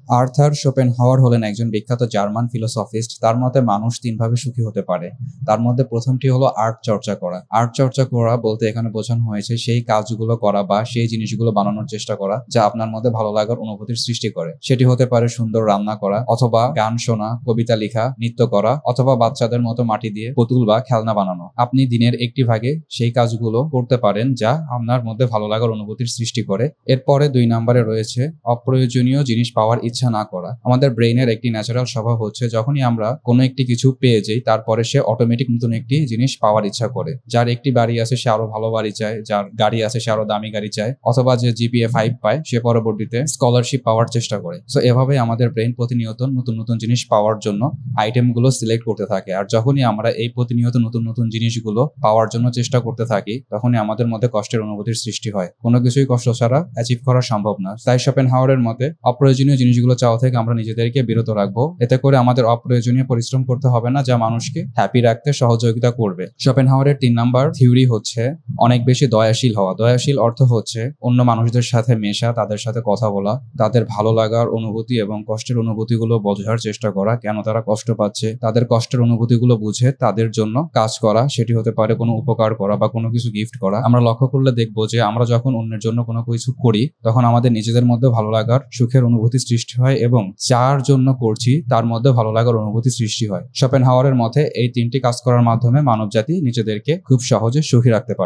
Arthur Schopenhauer হলেন একজন বিখ্যাত জার্মান ফিলোসফিস্ট। তার মতে মানুষ তিনভাবে সুখী হতে পারে। তার মধ্যে প্রথমটি হলো আর্ট চর্চা করা। আর্ট চর্চা করা বলতে এখানে বোঝানো হয়েছে সেই কাজগুলো করা বা সেই জিনিসগুলো বানানোর চেষ্টা করা যা আপনার মধ্যে ভালো লাগার অনুভূতির সৃষ্টি করে। সেটি হতে পারে সুন্দর রান্না করা, অথবা গান শোনা, কবিতা লেখা, নৃত্য করা, অথবা বাচ্চাদের মতো মাটি দিয়ে পুতুল বা খেলনা বানানো। আপনি দিনের একটি ভাগে সেই কাজগুলো করতে পারেন যা আপনার মধ্যে ভালো লাগার অনুভূতির সৃষ্টি করে। এরপরে 2 নম্বরে রয়েছে অপ্রয়োজনীয় জিনিস পাওয়ার ইচ্ছা না করা। আমাদের ব্রেইনের একটি ন্যাচারাল স্বভাব হচ্ছে যখনই আমরা কোনো একটি কিছু পেয়ে যাই তারপরে সে অটোমেটিক নতুন একটি জিনিস পাওয়ার ইচ্ছা করে। যার একটি বাড়ি আছে সে আরো ভালো বাড়ি চায়, যার গাড়ি আছে সে আরো দামি গাড়ি চায়, অথবা যে জিপিএ 5 পায় সে পরবর্তীতে স্কলারশিপ পাওয়ার চেষ্টা করে। সো এভাবে আমাদের ব্রেইন প্রতিনিয়ত নতুন নতুন জিনিস পাওয়ার জন্য আইটেমগুলো সিলেক্ট করতে থাকে। আর যখনই আমরা এই প্রতিনিয়ত নতুন নতুন জিনিসগুলো পাওয়ার জন্য চেষ্টা করতে থাকি তখনই আমাদের মধ্যে কষ্টের অনুভূতির সৃষ্টি হয়। কোনো কিছুই কষ্ট ছাড়া অ্যাচিভ করা সম্ভব না। তাই শোপেনহাওয়ারের মতে অপ্রয়োজনীয় জিনিসগুলো চাওয়া থেকে আমরা নিজেদেরকে বিরত রাখবো। এতে করে আমাদের অপ্রয়োজনীয় পরিশ্রম করতে হবে না, যা মানুষকে হ্যাপি রাখতে সহযোগিতা করবে। শোপেনহাওয়ারের 3 নাম্বার থিওরি হচ্ছে অনেক বেশি দয়াশীল হওয়া। দয়াশীল অর্থ হচ্ছে অন্য মানুষদের সাথে মেশা, তাদের সাথে কথা বলা, তাদের ভালো লাগার অনুভূতি এবং কষ্টের অনুভূতিগুলো বোঝার চেষ্টা করা, কেন তারা কষ্ট পাচ্ছে, তাদের কষ্টের অনুভূতিগুলো বুঝে তাদের জন্য কাজ করা। সেটি হতে পারে কোনো উপকার করা বা কোনো কিছু গিফট করা। আমরা লক্ষ্য করলে দেখবো যে আমরা যখন অন্যের জন্য কোনো কিছু করি তখন আমাদের নিজেদের মধ্যে ভালো লাগার সুখের অনুভূতি সৃষ্টি হয় এবং যার জন্য করছি তার মধ্যে ভালো লাগার অনুভূতি সৃষ্টি হয়। শোপেনহাওয়ারের মতে এই 3টি কাজ করার মাধ্যমে মানবজাতি নিজেদেরকে খুব সহজে সুখী রাখতে পারে।